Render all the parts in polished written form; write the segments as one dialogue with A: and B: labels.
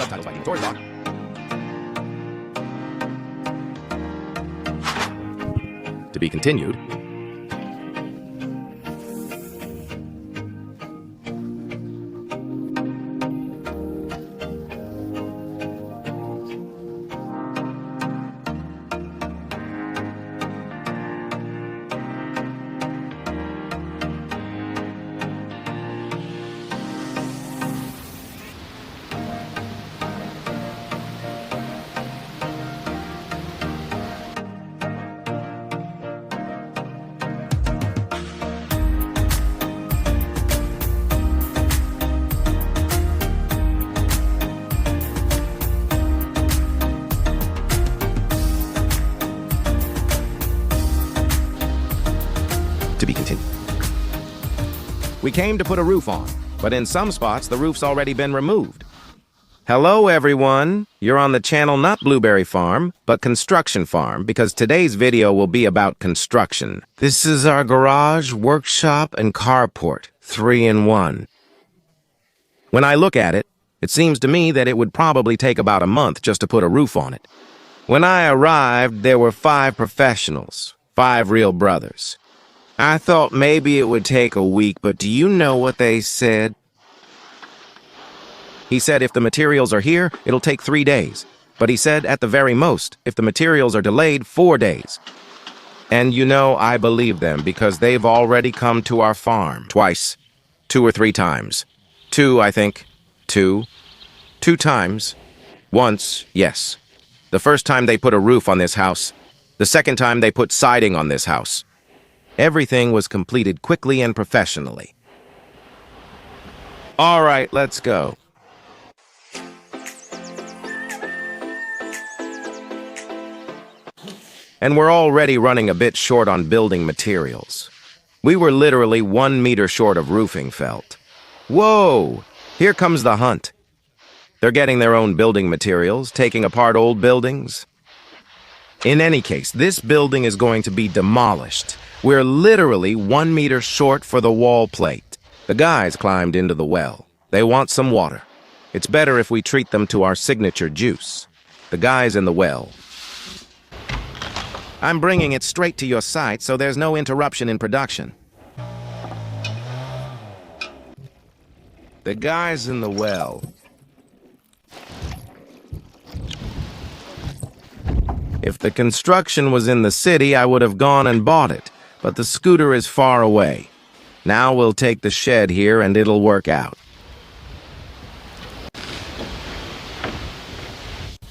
A: subtitles by Chores. To be continued. To be continued. We came to put a roof on, but in some spots the roof's already been removed. Hello everyone, you're on the channel not Blueberry Farm, but Construction Farm, because today's video will be about construction. This is our garage, workshop, and carport, 3-in-1. When I look at it, it seems to me that it would probably take about a month just to put a roof on it. When I arrived, there were 5 professionals, 5 real brothers. I thought maybe it would take a week, but do you know what they said? He said if the materials are here, it'll take 3 days. But he said at the very most, if the materials are delayed, 4 days. And you know, I believe them because they've already come to our farm. Twice. 2 or 3 times. 2, I think. 2 times. Once, yes. The first time they put a roof on this house. The second time they put siding on this house. Everything was completed quickly and professionally. All right, let's go. And we're already running a bit short on building materials. We were literally 1 meter short of roofing felt. Whoa! Here comes the hunt. They're getting their own building materials, taking apart old buildings. In any case, this building is going to be demolished. We're literally 1 meter short for the wall plate. The guys climbed into the well. They want some water. It's better if we treat them to our signature juice. The guys in the well. I'm bringing it straight to your site so there's no interruption in production. The guys in the well. If the construction was in the city, I would have gone and bought it. But the scooter is far away. Now we'll take the shed here and it'll work out.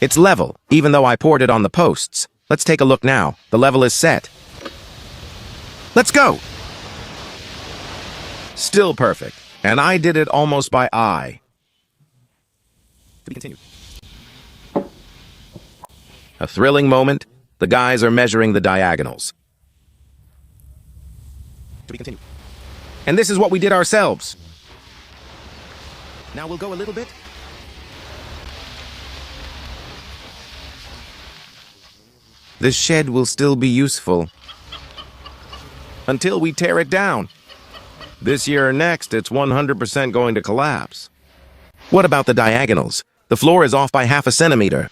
A: It's level, even though I poured it on the posts. Let's take a look now. The level is set. Let's go! Still perfect. And I did it almost by eye. To be continued. A thrilling moment. The guys are measuring the diagonals. To be continued. And this is what we did ourselves. Now we'll go a little bit. The shed will still be useful until we tear it down. This year or next, it's 100% going to collapse. What about the diagonals? The floor is off by ½ centimeter.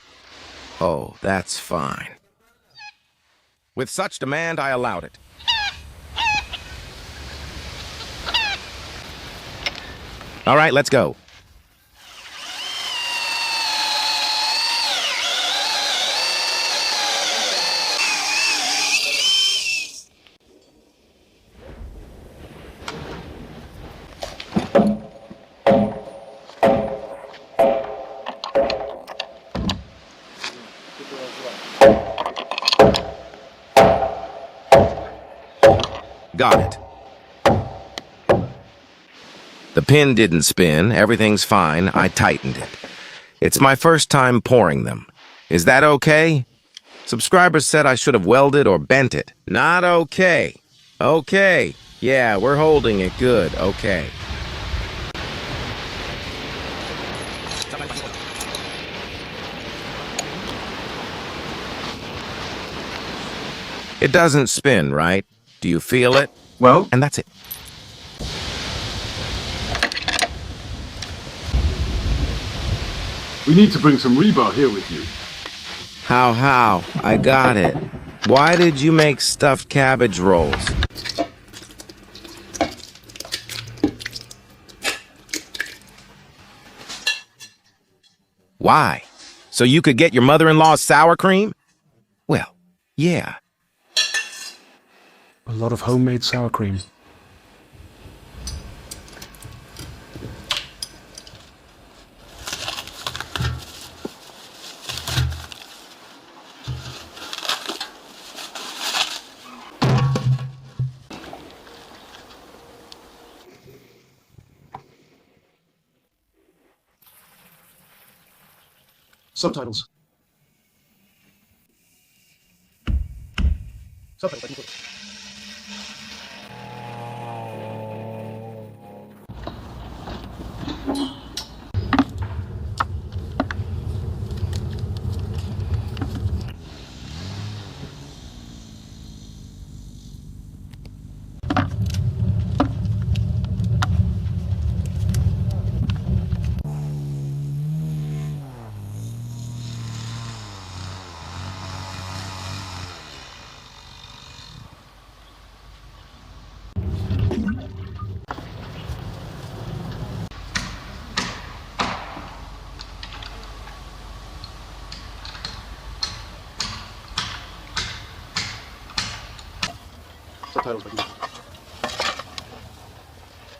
A: Oh, that's fine. With such demand, I allowed it. All right, let's go. Got it. The pin didn't spin. Everything's fine. I tightened it. It's my first time pouring them. Is that okay? Subscribers said I should have welded or bent it. Not okay. Okay. Yeah, we're holding it good. Okay. It doesn't spin, right? Do you feel it?
B: Well,
A: And that's it.
B: We need to bring some rebar here with you.
A: How? I got it. Why did you make stuffed cabbage rolls? Why? So you could get your mother-in-law's sour cream? Well, yeah.
C: A lot of homemade sour cream. Subtitles. Subtitles.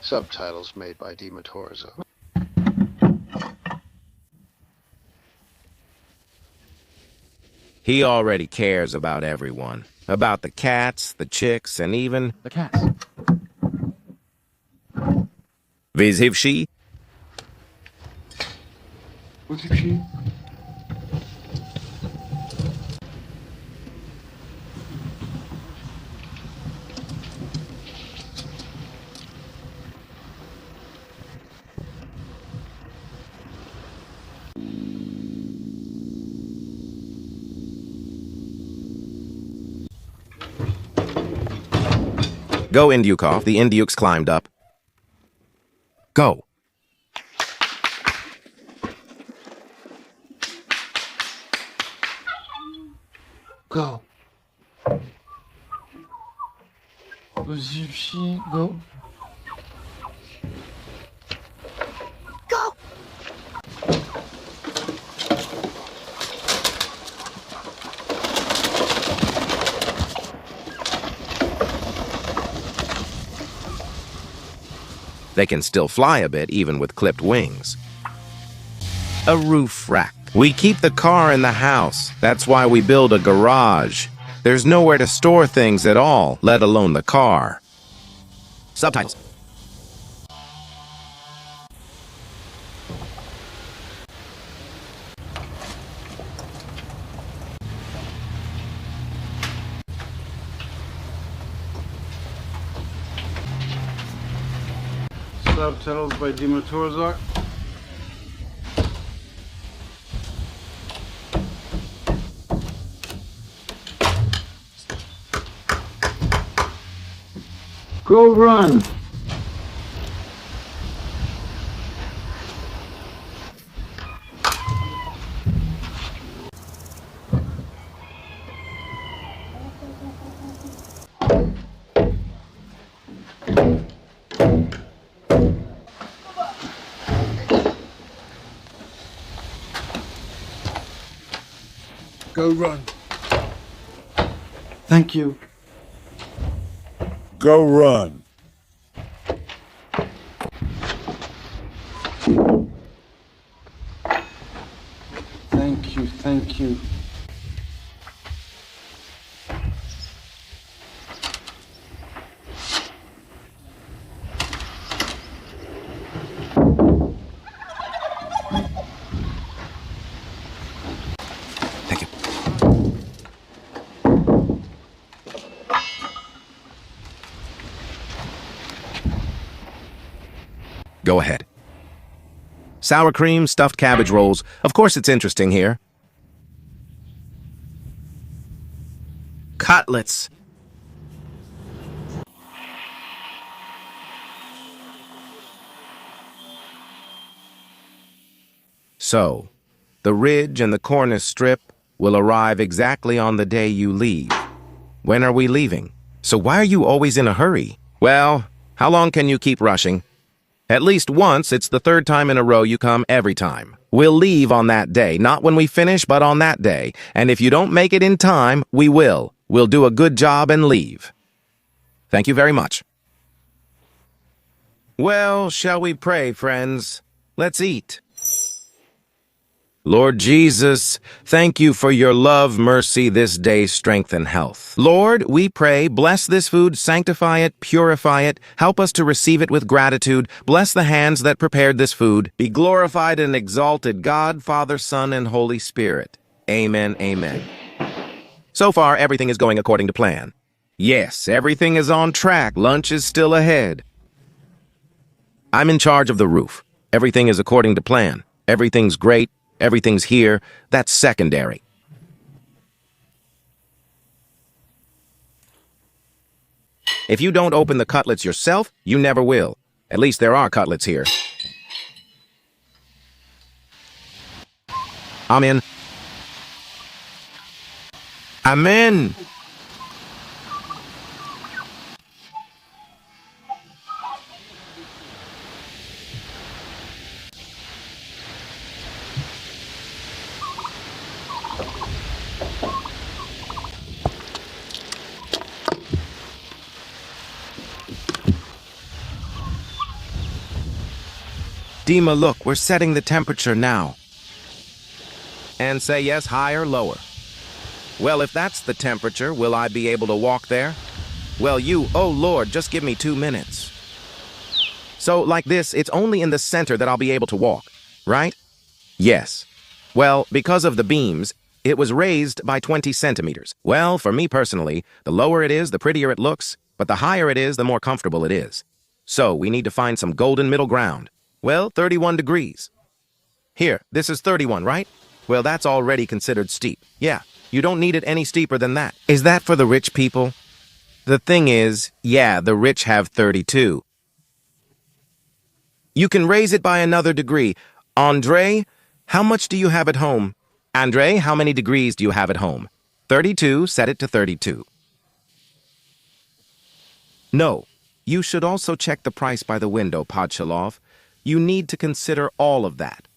D: Subtitles made by Chores.
A: He already cares about everyone. About the cats, the chicks, and even...
C: The cats.
A: Vizhivshi?
B: What's it, she?
A: Go, Indyukov. The Indyuks climbed up. Go.
B: Go. Zipsy, go.
E: Go!
A: They can still fly a bit, even with clipped wings. A roof rack. We keep the car in the house. That's why we build a garage. There's nowhere to store things at all, let alone the car. Subtitles.
B: Subtitles by Dima. Go run!
C: Go run.
B: Thank you.
F: Go run.
B: Thank you.
A: Thank you. Go ahead. Sour cream, stuffed cabbage rolls. Of course it's interesting here. Cutlets. So, The ridge and the cornice strip will arrive exactly on the day you leave. When are we leaving? So why are you always in a hurry? Well, how long can you keep rushing? At least once, it's the third time in a row you come every time. We'll leave on that day, not when we finish, but on that day. And if you don't make it in time, we will. We'll do a good job and leave. Thank you very much. Well, shall we pray, friends? Let's eat. Lord Jesus, thank you for your love, mercy, this day, strength, and health. Lord, we pray, bless this food, sanctify it, purify it, help us to receive it with gratitude, bless the hands that prepared this food. Be glorified and exalted, God, Father, Son, and Holy Spirit. Amen, amen. So far, everything is going according to plan. Yes, everything is on track. Lunch is still ahead. I'm in charge of the roof. Everything is according to plan. Everything's great. Everything's here. That's secondary. If you don't open the cutlets yourself, you never will. At least there are cutlets here. I'm in. I'm in. Dima, look, we're setting the temperature now. And say yes, higher, lower. Well, if that's the temperature, will I be able to walk there? Well, oh Lord, just give me 2 minutes. So, like this, it's only in the center that I'll be able to walk, right? Yes. Well, because of the beams, it was raised by 20 centimeters. Well, for me personally, the lower it is, the prettier it looks, but the higher it is, the more comfortable it is. So, we need to find some golden middle ground. Well, 31 degrees. Here, this is 31, right? Well, that's already considered steep. Yeah, you don't need it any steeper than that. Is that for the rich people? The thing is, yeah, the rich have 32. You can raise it by another degree. Andre, how much do you have at home? Andre, how many degrees do you have at home? 32, set it to 32. No, you should also check the price by the window, Podshalov. You need to consider all of that.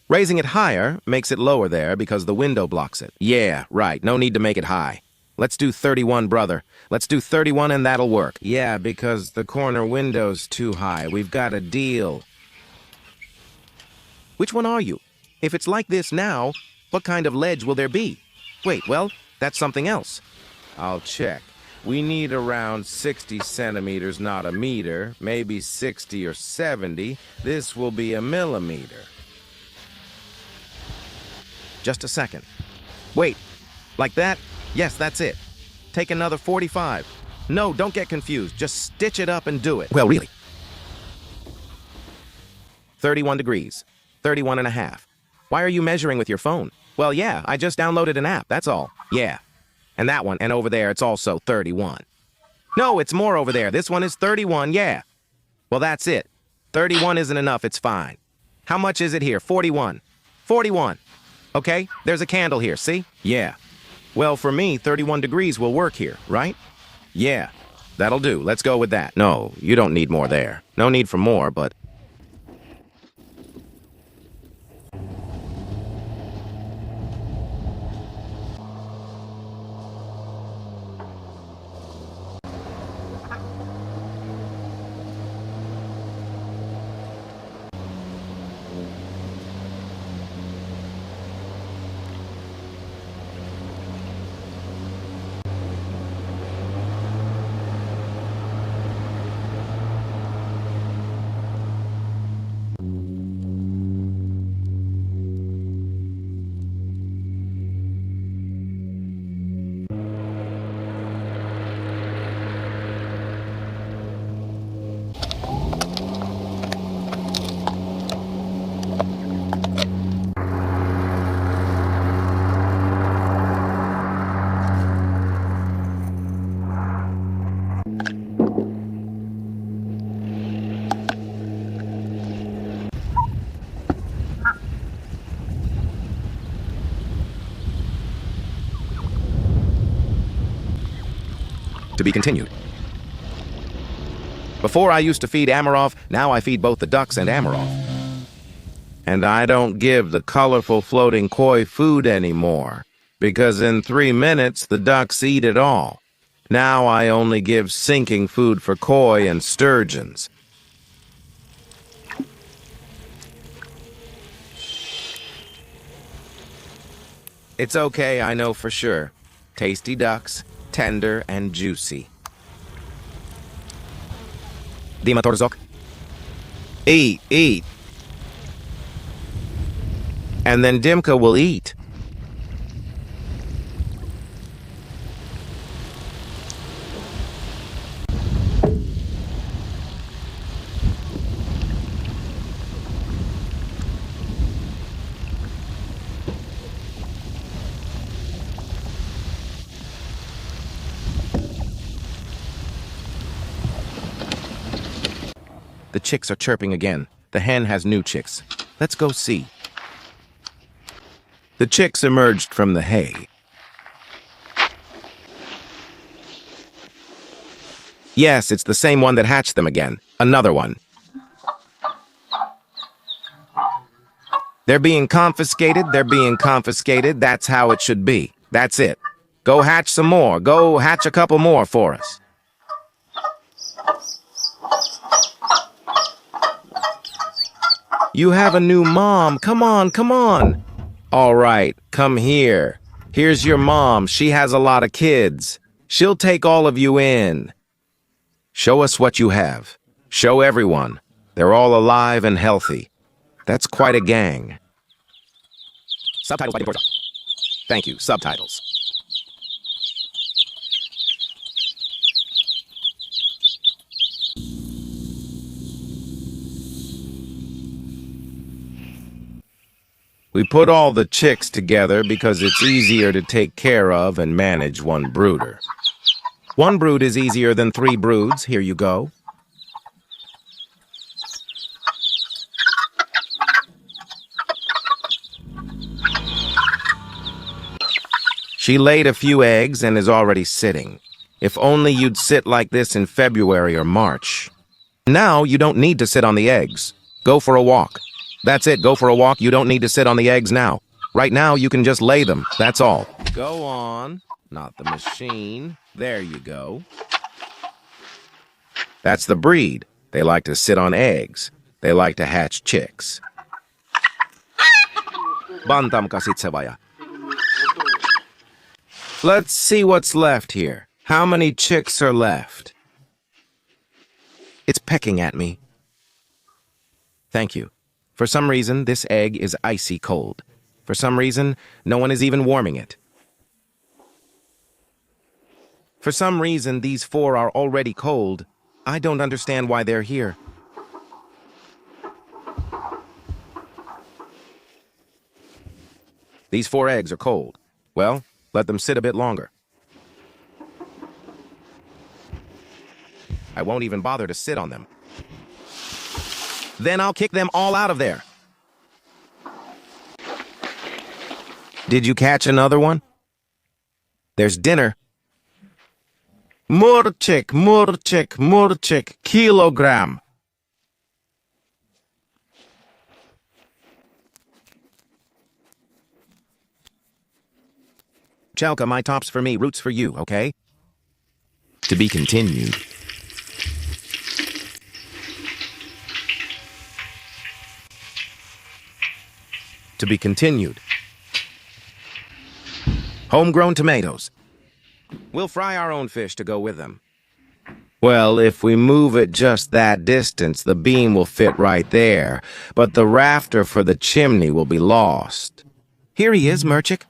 A: Raising it higher makes it lower there because the window blocks it. Yeah, right. No need to make it high. Let's do 31, brother. Let's do 31 and that'll work. Yeah, because the corner window's too high. We've got a deal. Which one are you? If it's like this now, what kind of ledge will there be? Wait, well, that's something else. I'll check. We need around 60 centimeters, not a meter, maybe 60 or 70. This will be a millimeter. Just a second. Wait, like that? Yes, that's it. Take another 45. No, don't get confused. Just stitch it up and do it. Well, really. 31 degrees. 31 and a half. Why are you measuring with your phone? Well, yeah, I just downloaded an app, that's all. Yeah. And that one, and over there, it's also 31. No, it's more over there. This one is 31, yeah. Well, that's it. 31 isn't enough, it's fine. How much is it here? 41. 41. Okay, there's a candle here, see? Yeah. Well, for me, 31 degrees will work here, right? Yeah, that'll do. Let's go with that. No, you don't need more there. No need for more, but... To be continued. Before I used to feed Amarov, now I feed both the ducks and Amarov. And I don't give the colorful floating koi food anymore, because in 3 minutes the ducks eat it all. Now I only give sinking food for koi and sturgeons. It's okay, I know for sure. Tasty ducks, tender and juicy. Dima Torzok. Eat, eat. And then Dimka will eat. The chicks are chirping again. The hen has new chicks. Let's go see. The chicks emerged from the hay. Yes, it's the same one that hatched them again. Another one. They're being confiscated. They're being confiscated. That's how it should be. That's it. Go hatch some more. Go hatch a couple more for us. You have a new mom. Come on, come on. All right, come here. Here's your mom. She has a lot of kids. She'll take all of you in. Show us what you have. Show everyone. They're all alive and healthy. That's quite a gang. Subtitles by Deborah. Thank you, subtitles. We put all the chicks together because it's easier to take care of and manage one brooder. One brood is easier than 3 broods. Here you go. She laid a few eggs and is already sitting. If only you'd sit like this in February or March. Now you don't need to sit on the eggs. Go for a walk. That's it, go for a walk. You don't need to sit on the eggs now. Right now, you can just lay them. That's all. Go on. Not the machine. There you go. That's the breed. They like to sit on eggs. They like to hatch chicks. Bantam kasitsevaya. Let's see what's left here. How many chicks are left? It's pecking at me. Thank you. For some reason, this egg is icy cold. For some reason, no one is even warming it. For some reason, these 4 are already cold. I don't understand why they're here. These 4 eggs are cold. Well, let them sit a bit longer. I won't even bother to sit on them. Then I'll kick them all out of there. Did you catch another one? There's dinner. Murchik, murchik, murchik, kilogram. Chalka, my tops for me, roots for you, okay? To be continued. To be continued. Homegrown tomatoes. We'll fry our own fish to go with them. Well, if we move it just that distance, the beam will fit right there, but the rafter for the chimney will be lost. Here he is, Murchik.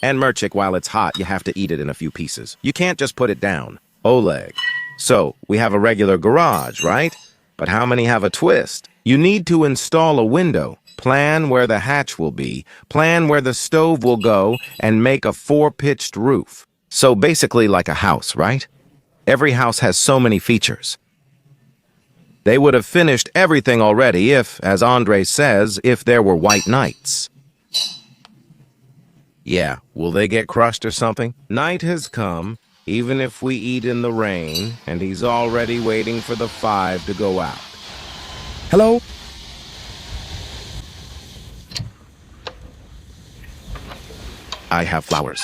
A: And Murchik, while it's hot, you have to eat it in a few pieces. You can't just put it down. Oleg. So, we have a regular garage, right? But how many have a twist? You need to install a window, plan where the hatch will be, plan where the stove will go, and make a 4-pitched roof. So basically like a house, right? Every house has so many features. They would have finished everything already if, as Andre says, if there were white nights. Yeah, will they get crushed or something? Night has come, even if we eat in the rain, and he's already waiting for the 5 to go out. Hello? I have flowers.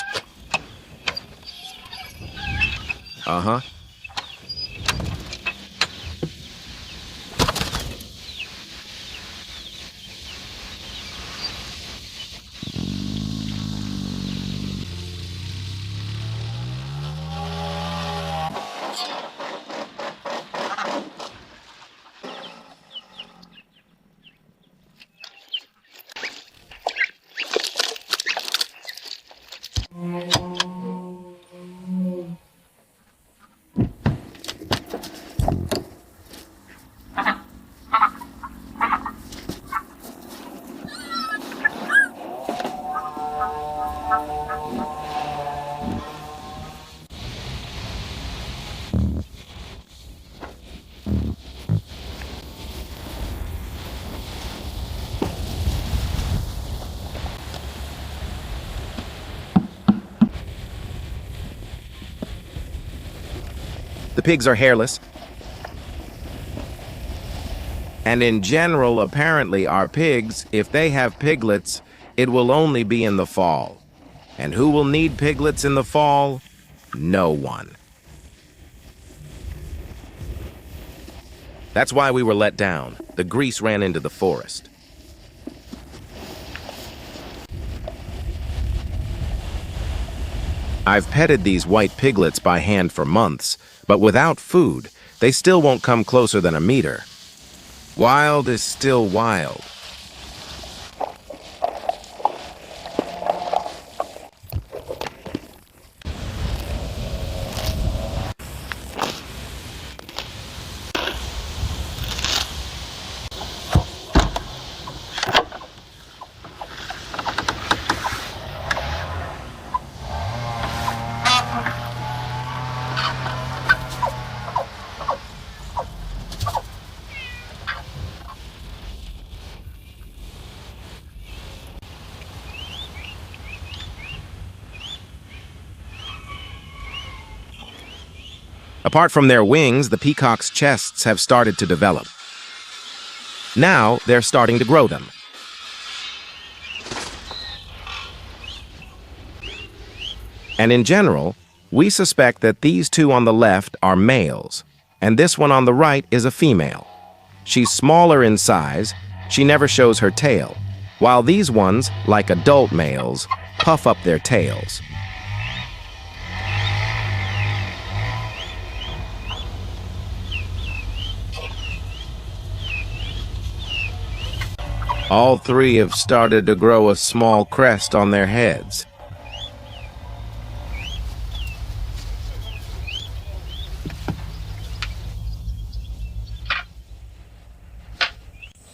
A: Uh-huh. The pigs are hairless. And in general, apparently, our pigs, if they have piglets, it will only be in the fall. And who will need piglets in the fall? No one. That's why we were let down. The grease ran into the forest. I've petted these white piglets by hand for months, but without food, they still won't come closer than a meter. Wild is still wild. Apart from their wings, the peacock's chests have started to develop. Now they're starting to grow them. And in general, we suspect that these two on the left are males, and this one on the right is a female. She's smaller in size, she never shows her tail, while these ones, like adult males, puff up their tails. All three have started to grow a small crest on their heads.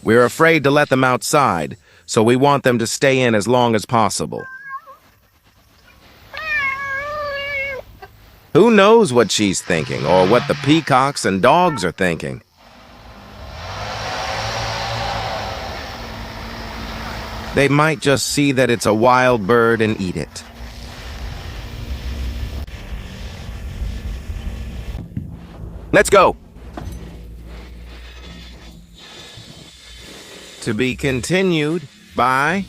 A: We're afraid to let them outside, so we want them to stay in as long as possible. Who knows what she's thinking, or what the peacocks and dogs are thinking? They might just see that it's a wild bird and eat it. Let's go! To be continued by...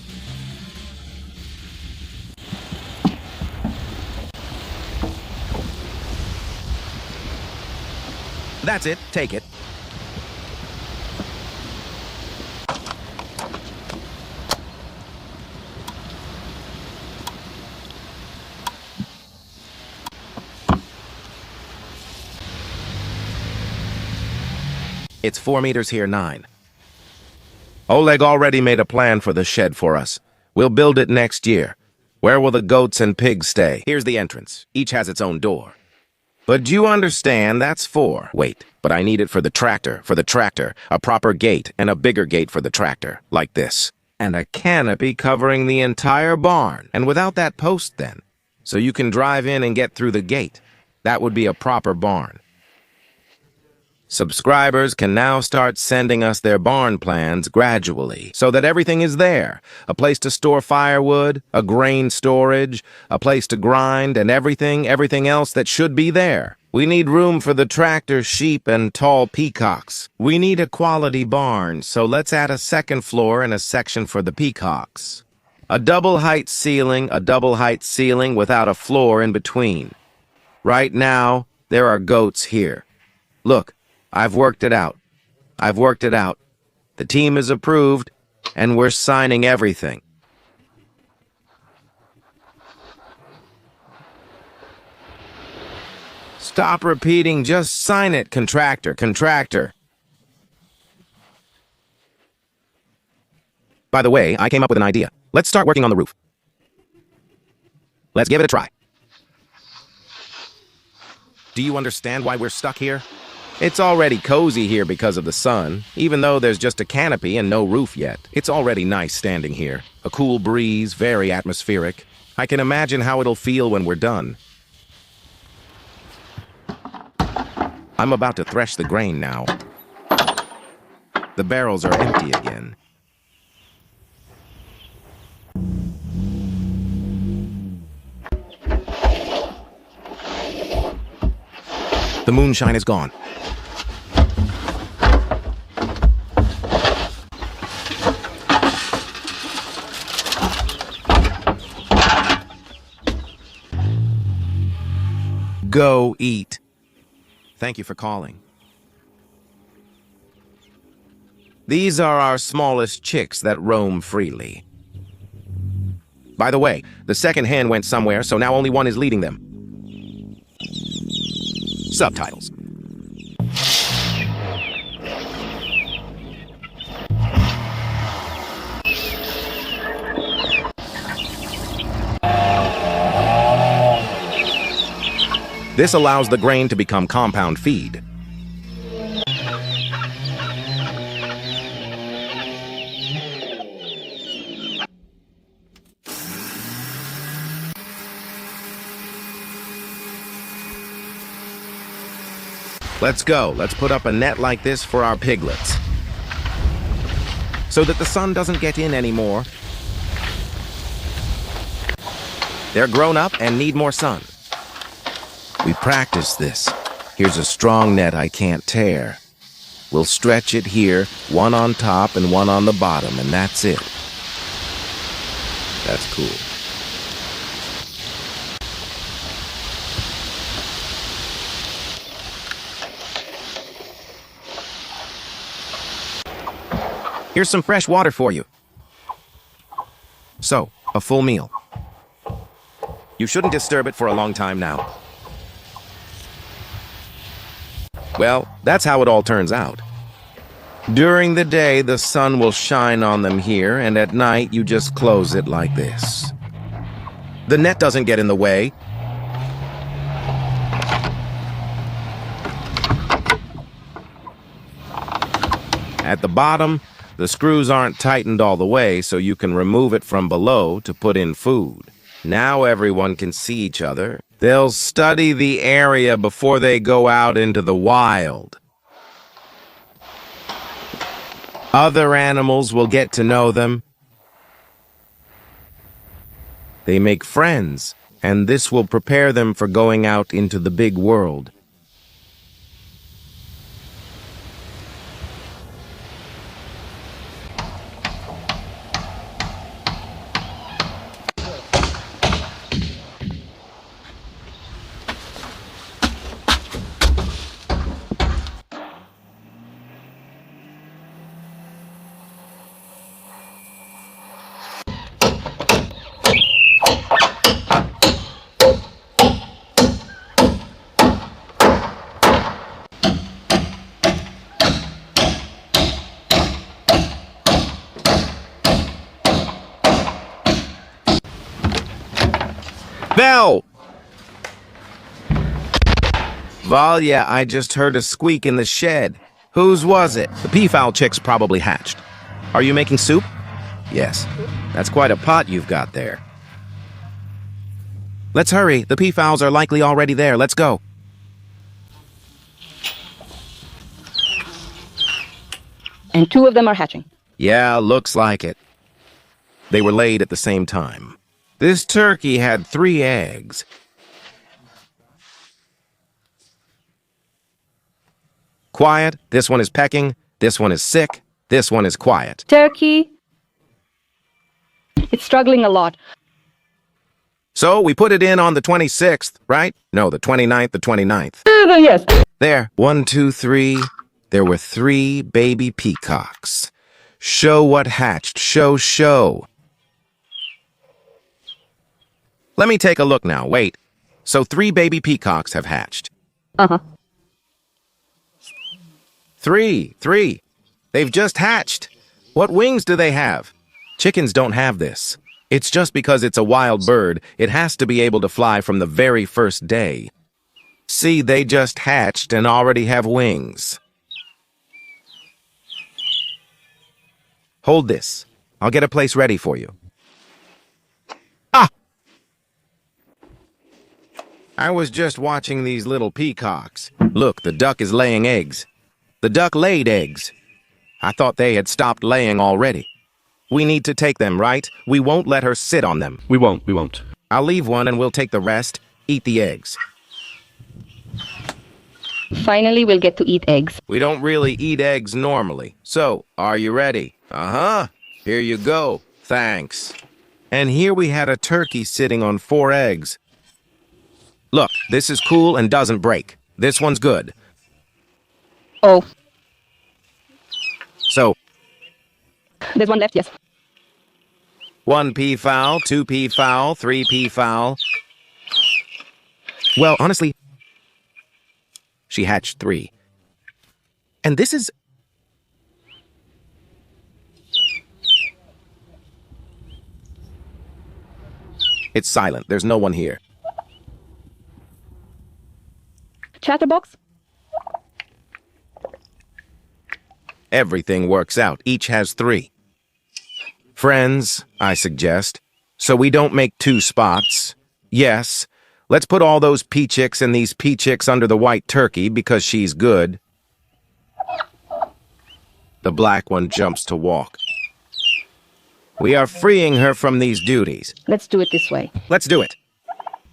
A: That's it, take it. It's 4 meters here, 9. Oleg already made a plan for the shed for us. We'll build it next year. Where will the goats and pigs stay? Here's the entrance. Each has its own door. But do you understand that's 4? Wait, but I need it for the tractor, a proper gate and a bigger gate for the tractor, like this. And a canopy covering the entire barn. And without that post then, so you can drive in and get through the gate. That would be a proper barn. Subscribers can now start sending us their barn plans gradually so that everything is there. A place to store firewood, a grain storage, a place to grind, and everything else that should be there. We need room for the tractor, sheep, and tall peacocks. We need a quality barn, so let's add a second floor and a section for the peacocks. A double-height ceiling without a floor in between. Right now, there are goats here. Look. I've worked it out. The team is approved, and we're signing everything. Stop repeating, just sign it, contractor. By the way, I came up with an idea. Let's start working on the roof. Let's give it a try. Do you understand why we're stuck here? It's already cozy here because of the sun, even though there's just a canopy and no roof yet. It's already nice standing here. A cool breeze, very atmospheric. I can imagine how it'll feel when we're done. I'm about to thresh the grain now. The barrels are empty again. The moonshine is gone. Go eat. Thank you for calling. These are our smallest chicks that roam freely. By the way, the second hen went somewhere, so now only one is leading them. Subtitles. This allows the grain to become compound feed. Let's go. Let's put up a net like this for our piglets, so that the sun doesn't get in anymore. They're grown up and need more sun. We practiced this. Here's a strong net I can't tear. We'll stretch it here, one on top and one on the bottom, and that's it. That's cool. Here's some fresh water for you. So, a full meal. You shouldn't disturb it for a long time now. Well, that's how it all turns out. During the day, the sun will shine on them here, and at night, you just close it like this. The net doesn't get in the way. At the bottom, the screws aren't tightened all the way, so you can remove it from below to put in food. Now everyone can see each other. They'll study the area before they go out into the wild. Other animals will get to know them. They make friends, and this will prepare them for going out into the big world. Bell! Valia, I just heard a squeak in the shed. Whose was it? The peafowl chicks probably hatched. Are you making soup? Yes. That's quite a pot you've got there. Let's hurry. The peafowls are likely already there. Let's go.
F: And 2 of them are hatching.
A: Yeah, looks like it. They were laid at the same time. This turkey had 3 eggs. Quiet, this one is pecking, this one is sick, this one is quiet.
F: Turkey. It's struggling a lot.
A: So we put it in on the 26th, right? No, the 29th, the 29th.
F: Yes.
A: There, 1, 2, 3. There were 3 baby peacocks. Show what hatched. Show. Let me take a look now. Wait. So 3 baby peacocks have hatched.
F: Uh-huh.
A: 3. They've just hatched. What wings do they have? Chickens don't have this. It's just because it's a wild bird, it has to be able to fly from the very first day. See, they just hatched and already have wings. Hold this. I'll get a place ready for you. Ah! I was just watching these little peacocks. Look, the duck is laying eggs. The duck laid eggs. I thought they had stopped laying already. We need to take them, right? We won't let her sit on them.
B: We won't.
A: I'll leave one and we'll take the rest. Eat the eggs.
F: Finally, we'll get to eat eggs.
A: We don't really eat eggs normally. So, are you ready? Uh-huh. Here you go. Thanks. And here we had a turkey sitting on 4 eggs. Look, this is cool and doesn't break. This one's good.
F: Oh,
A: So,
F: there's one left, yes.
A: 1 peafowl, 2 peafowl, 3 peafowl. Well, honestly, she hatched 3. And this is... It's silent. There's no one here.
F: Chatterbox?
A: Everything works out. Each has 3. Friends, I suggest, so we don't make 2 spots. Yes, let's put all those pea chicks and these pea chicks under the white turkey because she's good. The black one jumps to walk. We are freeing her from these duties.
F: Let's do it this way.
A: Let's do it.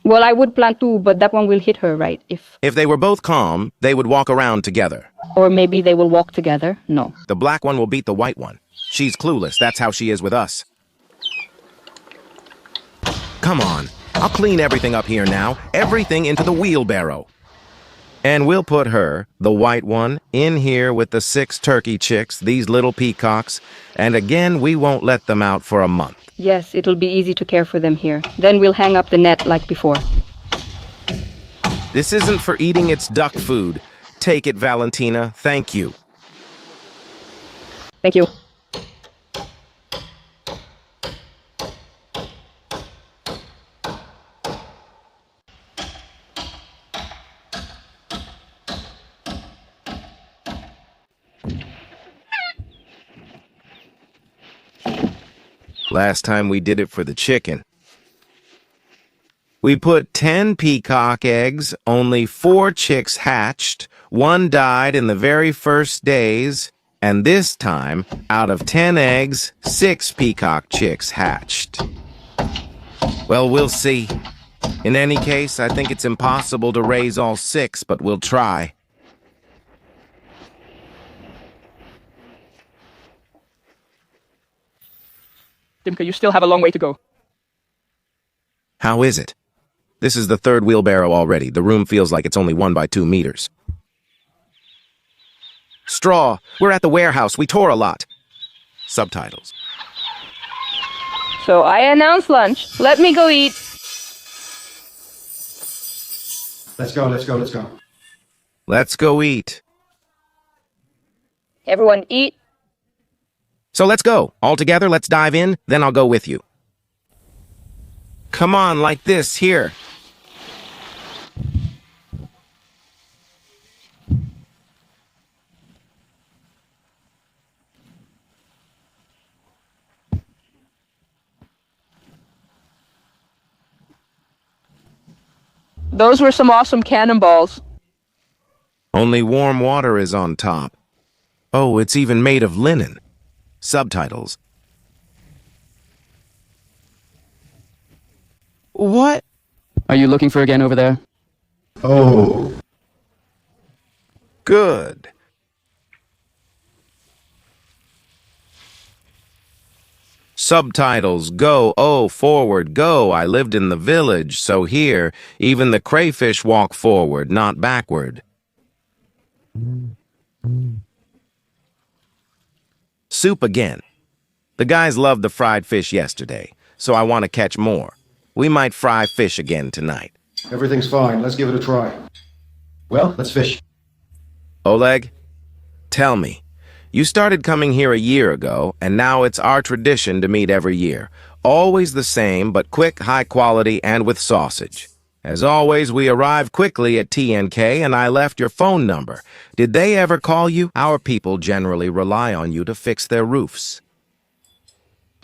F: Well, I would plan to, but that one will hit her, right?
A: If they were both calm, they would walk around together.
F: Or maybe they will walk together. No.
A: The black one will beat the white one. She's clueless. That's how she is with us. Come on. I'll clean everything up here now. Everything into the wheelbarrow. And we'll put her, the white one, in here with the 6 turkey chicks, these little peacocks. And again, we won't let them out for a month.
F: Yes, it'll be easy to care for them here. Then we'll hang up the net like before.
A: This isn't for eating its duck food. Take it, Valentina. Thank you.
F: Thank you.
A: Last time we did it for the chicken. We put 10 peacock eggs, only 4 chicks hatched, 1 died in the very first days, and this time, out of 10 eggs, 6 peacock chicks hatched. Well, we'll see. In any case, I think it's impossible to raise all 6, but we'll try.
G: Dimka, you still have a long way to go.
A: How is it? This is the 3rd wheelbarrow already. The room feels like it's only 1 by 2 meters. Straw. We're at the warehouse. We tore a lot. Subtitles.
F: So I announce lunch. Let me go eat.
B: Let's go.
A: Let's go eat.
F: Everyone eat.
A: So let's go. All together, let's dive in, then I'll go with you. Come on, like this, here.
G: Those were some awesome cannonballs.
A: Only warm water is on top. Oh, it's even made of linen. Subtitles. What?
G: Are you looking for again over there?
B: Oh.
A: Good. Subtitles. Go, oh, forward, go. I lived in the village, so here, even the crayfish walk forward, not backward. Soup again. The guys loved the fried fish yesterday, so I want to catch more. We might fry fish again tonight.
B: Everything's fine. Let's give it a try. Well, let's fish.
A: Oleg, tell me, you started coming here a year ago, and now it's our tradition to meet every year. Always the same, but quick, high quality, and with sausage. As always, we arrive quickly at TNK, and I left your phone number. Did they ever call you? Our people generally rely on you to fix their roofs.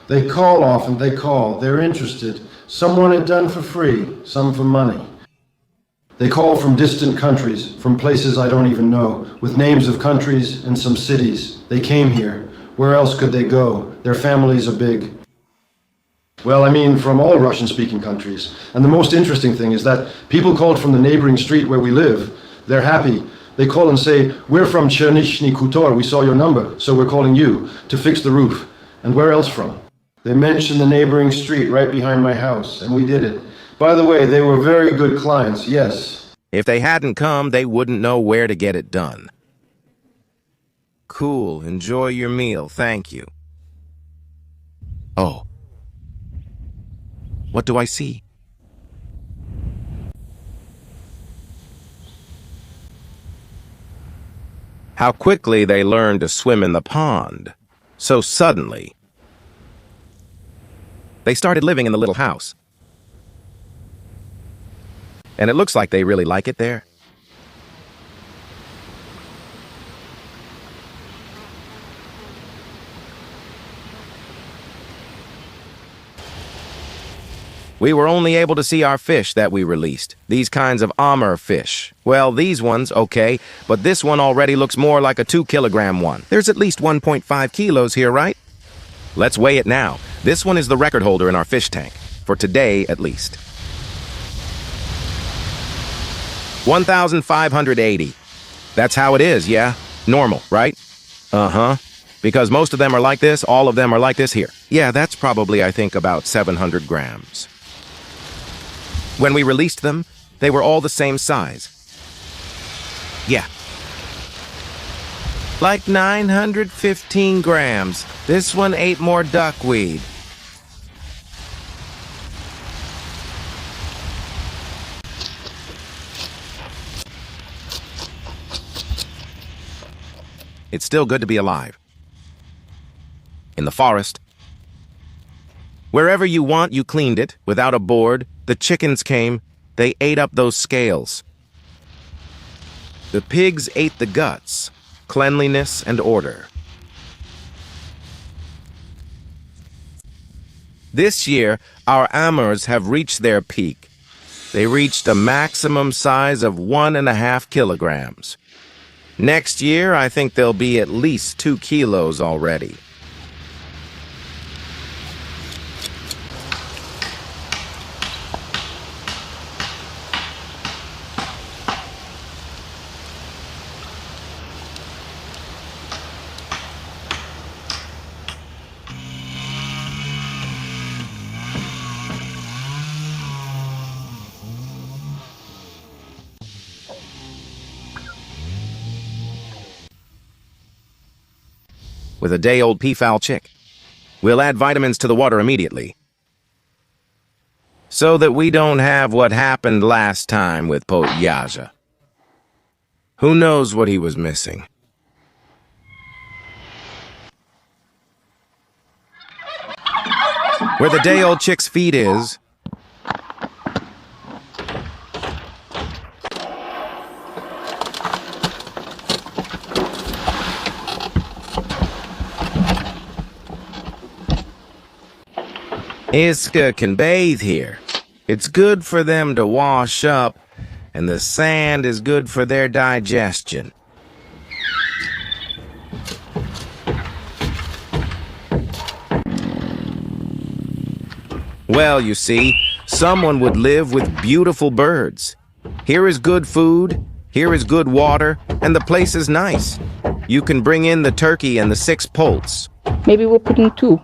B: They call often, they call. They're interested. Some want it done for free, some for money. They call from distant countries, from places I don't even know, with names of countries and some cities. They came here. Where else could they go? Their families are big. Well, I mean, from all Russian-speaking countries. And the most interesting thing is that people called from the neighboring street where we live. They're happy. They call and say, we're from Chernishny Khutor, we saw your number, so we're calling you to fix the roof. And where else from? They mentioned the neighboring street right behind my house, and we did it. By the way, they were very good clients, yes.
A: If they hadn't come, they wouldn't know where to get it done. Cool. Enjoy your meal. Thank you. Oh. What do I see? How quickly they learned to swim in the pond. So suddenly, they started living in the little house. And it looks like they really like it there. We were only able to see our fish that we released. These kinds of Amur fish. Well, these ones, okay, but this one already looks more like a 2-kilogram one. There's at least 1.5 kilos here, right? Let's weigh it now. This one is the record holder in our fish tank, for today at least. 1,580. That's how it is, yeah? Normal, right? Uh-huh. Because most of them are like this, all of them are like this here. Yeah, that's probably, I think, about 700 grams. When we released them, they were all the same size. Yeah. Like 915 grams. This one ate more duckweed. It's still good to be alive. In the forest. Wherever you want, you cleaned it, without a board. The chickens came. They ate up those scales. The pigs ate the guts. Cleanliness and order. This year, our Amurs have reached their peak. They reached a maximum size of 1.5 kilograms. Next year, I think they'll be at least 2 kilos already. With a day-old peafowl chick. We'll add vitamins to the water immediately. So that we don't have what happened last time with Potyaja. Who knows what he was missing? Where the day-old chick's feed is, Iska can bathe here. It's good for them to wash up, and the sand is good for their digestion. Well, you see, someone would live with beautiful birds. Here is good food, here is good water, and the place is nice. You can bring in the turkey and the 6 poults.
F: Maybe we'll put in 2.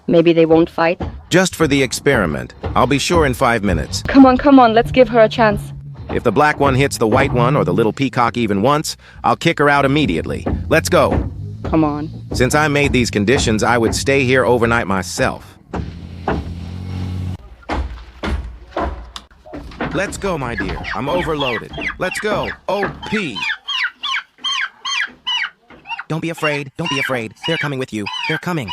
F: Maybe they won't fight.
A: Just for the experiment. I'll be sure in 5 minutes.
F: Come on, let's give her a chance.
A: If the black one hits the white one or the little peacock even once, I'll kick her out immediately. Let's go.
F: Come on.
A: Since I made these conditions, I would stay here overnight myself. Let's go, my dear. I'm overloaded. Let's go. O.P. Don't be afraid. Don't be afraid. They're coming with you. They're coming.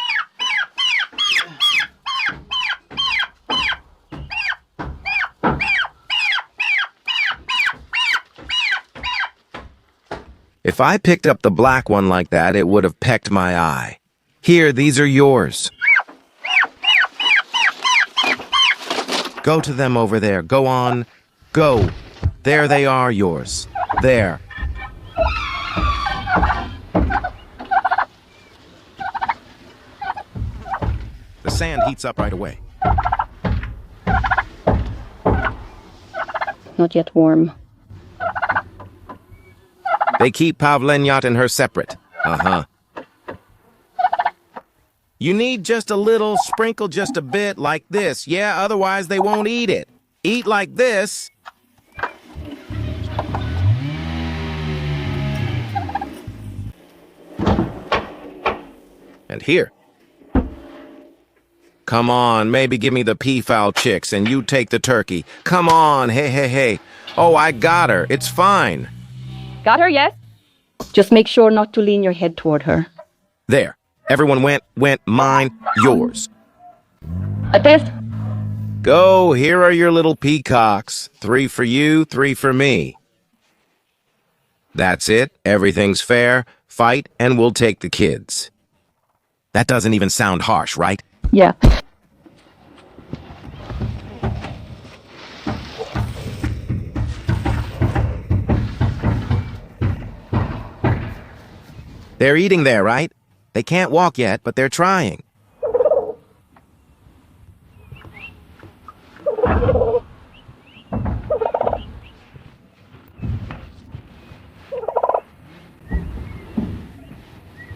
A: If I picked up the black one like that, it would have pecked my eye. Here, these are yours. Go to them over there. Go on. Go. There they are, yours. There. The sand heats up right away.
F: Not yet warm.
A: They keep Pavlenyat and her separate. Uh-huh. You need just a little, sprinkle just a bit like this. Yeah, otherwise they won't eat it. Eat like this. And here. Come on, maybe give me the peafowl chicks and you take the turkey. Come on, hey. Oh, I got her. It's fine.
F: Got her, yes? Just make sure not to lean your head toward her.
A: There. Everyone went, mine, yours.
F: At this?
A: Go, here are your little peacocks. 3 for you, 3 for me. That's it. Everything's fair. Fight, and we'll take the kids. That doesn't even sound harsh, right?
F: Yeah.
A: They're eating there, right? They can't walk yet, but they're trying.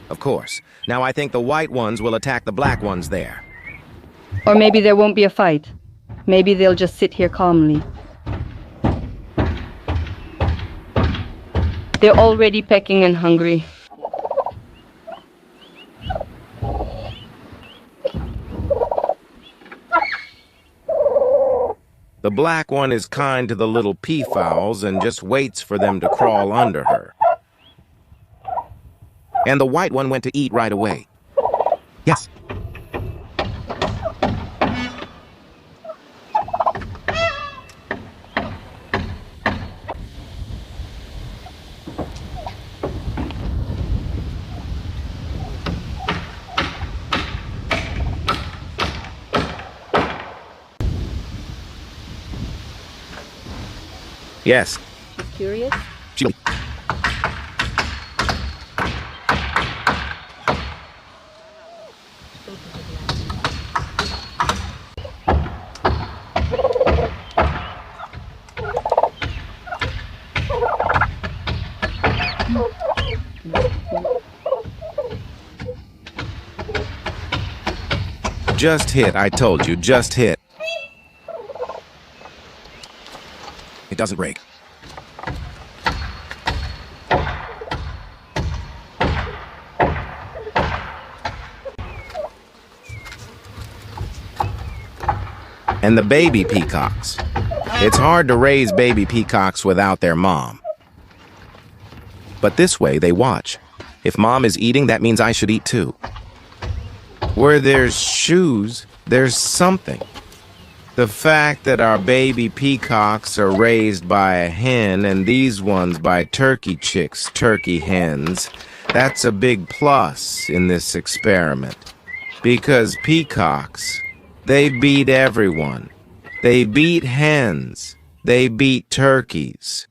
A: Of course. Now I think the white ones will attack the black ones there.
F: Or maybe there won't be a fight. Maybe they'll just sit here calmly. They're already pecking and hungry.
A: The black one is kind to the little peafowls and just waits for them to crawl under her. And the white one went to eat right away. Yes. Yes.
F: Curious?
A: Chili. Just hit, I told you, just hit. It doesn't break. And the baby peacocks. It's hard to raise baby peacocks without their mom. But this way, they watch. If mom is eating, that means I should eat too. Where there's shoes, there's something. The fact that our baby peacocks are raised by a hen and these ones by turkey chicks, turkey hens, that's a big plus in this experiment. Because peacocks, they beat everyone. They beat hens. They beat turkeys.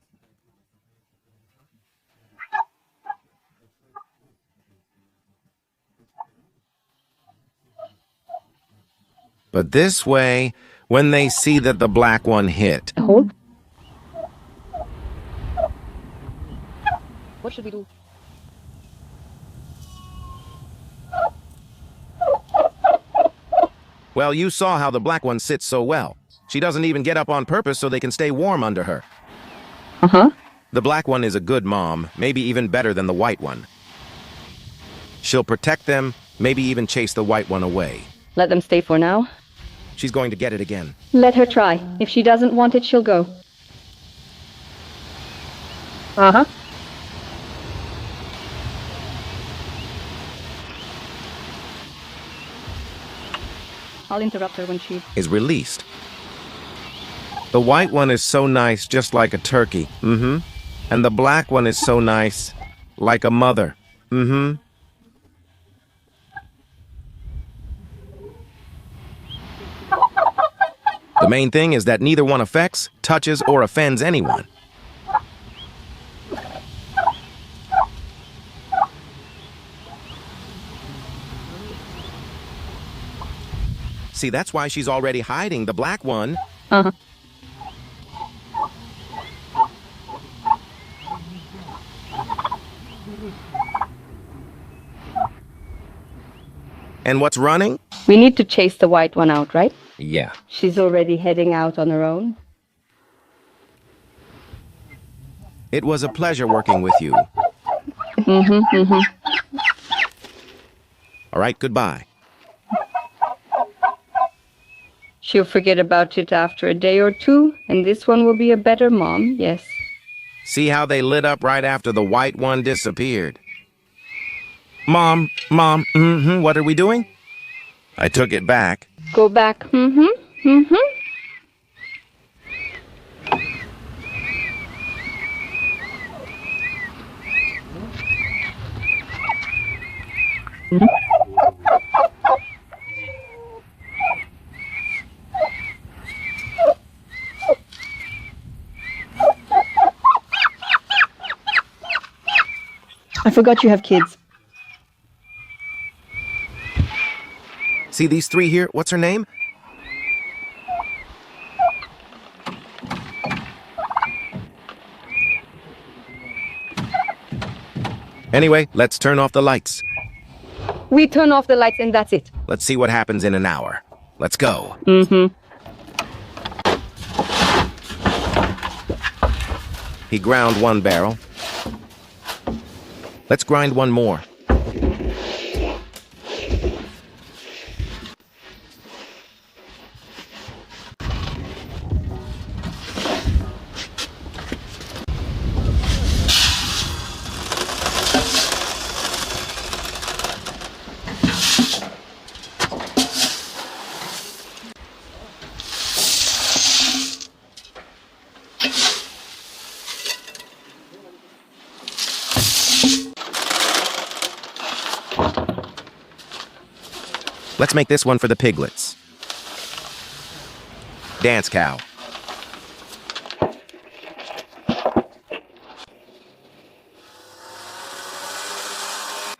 A: But this way, when they see that the black one hit,
F: Hold. What should we do?
A: well, you saw how the black one sits so well. She doesn't even get up on purpose so they can stay warm under her.
F: Uh-huh.
A: The black one is a good mom, maybe even better than the white one. She'll protect them, maybe even chase the white one away.
F: Let them stay for now.
A: She's going to get it again.
F: Let her try. If she doesn't want it, she'll go. Uh-huh. I'll interrupt her when she...
A: Is released. The white one is so nice, just like a turkey. Mm-hmm. And the black one is so nice, like a mother. Mm-hmm. The main thing is that neither one affects, touches, or offends anyone. See, that's why she's already hiding the black one.
F: Uh-huh.
A: And what's running?
F: We need to chase the white one out, right?
A: Yeah.
F: She's already heading out on her own.
A: It was a pleasure working with you. All right, goodbye.
F: She'll forget about it after a day or two, and this one will be a better mom, yes.
A: See how they lit up right after the white one disappeared? Mom, what are we doing? I took it back.
F: Go back, I forgot you have kids.
A: See these three here? What's her name? Anyway, let's turn off the lights.
F: We turn off the lights and that's it.
A: Let's see what happens in an hour. Let's go. He ground one barrel. Let's grind one more. Let's make this one for the piglets. Dance cow.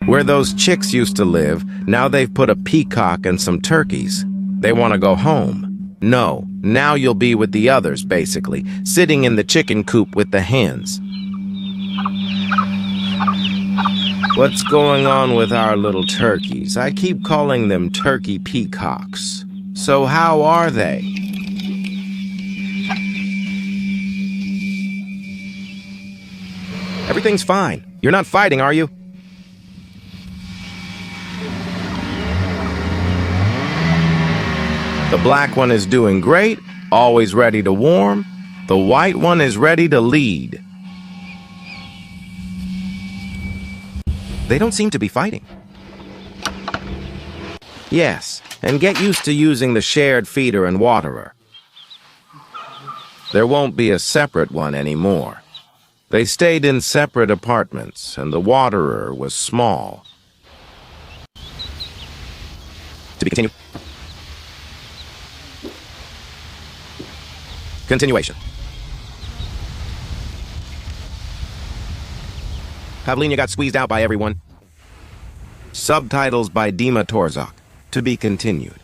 A: Where those chicks used to live, now they've put a peacock and some turkeys. They want to go home. No, now you'll be with the others, basically, sitting in the chicken coop with the hens. What's going on with our little turkeys? I keep calling them turkey peacocks. So how are they? Everything's fine. You're not fighting, are you? The black one is doing great, always ready to warm. The white one is ready to lead. They don't seem to be fighting. Yes, and get used to using the shared feeder and waterer. There won't be a separate one anymore. They stayed in separate apartments, and the waterer was small. To be continued. Continuation. Pavlina got squeezed out by everyone. Subtitles by Dima Torzak. To be continued.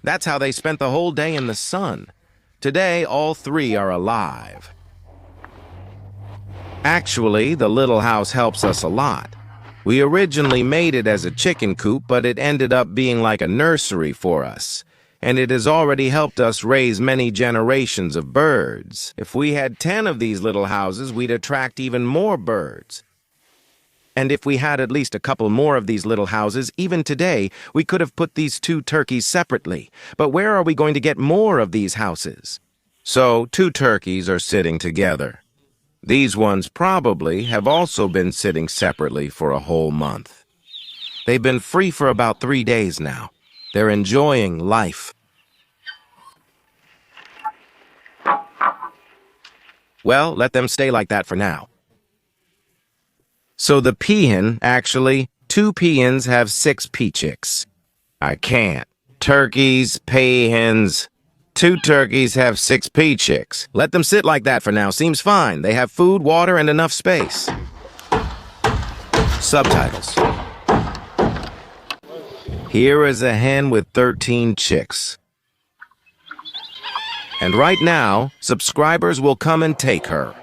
A: That's how they spent the whole day in the sun. Today, all three are alive. Actually, the little house helps us a lot. We originally made it as a chicken coop, but it ended up being like a nursery for us. And it has already helped us raise many generations of birds. If we had 10 of these little houses, we'd attract even more birds. And if we had at least a couple more of these little houses, even today, we could have put these 2 turkeys separately. But where are we going to get more of these houses? So 2 turkeys are sitting together. These ones probably have also been sitting separately for a whole month. They've been free for about 3 days now. They're enjoying life. Well, let them stay like that for now. So the peahen, actually, 2 peahens have 6 pea chicks. I can't. Turkeys, peahens. 2 turkeys have 6 pea chicks. Let them sit like that for now. Seems fine. They have food, water, and enough space. Subtitles. Here is a hen with 13 chicks. And right now, subscribers will come and take her.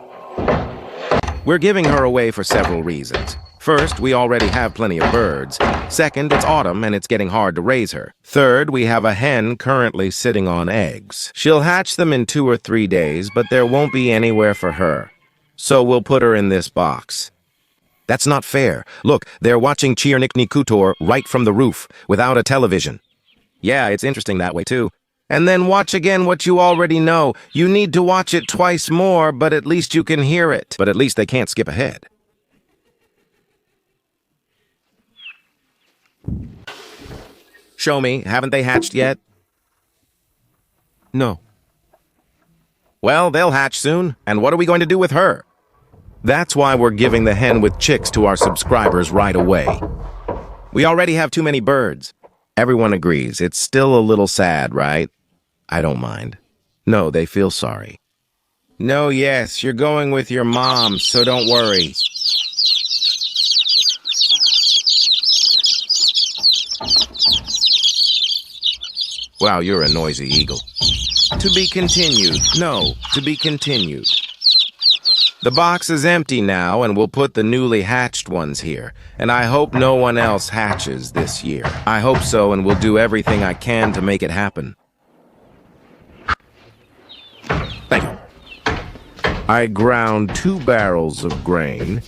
A: We're giving her away for several reasons. First, we already have plenty of birds. Second, it's autumn and it's getting hard to raise her. Third, we have a hen currently sitting on eggs. She'll hatch them in 2 or 3 days, but there won't be anywhere for her. So we'll put her in this box. That's not fair. Look, they're watching Chiernikni Kutor right from the roof, without a television. Yeah, it's interesting that way too. And then watch again what you already know. You need to watch it twice more, but at least you can hear it. But at least they can't skip ahead. Show me, haven't they hatched yet? No. Well, they'll hatch soon, and what are we going to do with her? That's why we're giving the hen with chicks to our subscribers right away. We already have too many birds. Everyone agrees. It's still a little sad, right? I don't mind. No, they feel sorry. No, yes, you're going with your mom, so don't worry. Wow, you're a noisy eagle. To be continued. No, to be continued. The box is empty now, and we'll put the newly hatched ones here. And I hope no one else hatches this year. I hope so, and will do everything I can to make it happen. Thank you. I ground 2 barrels of grain.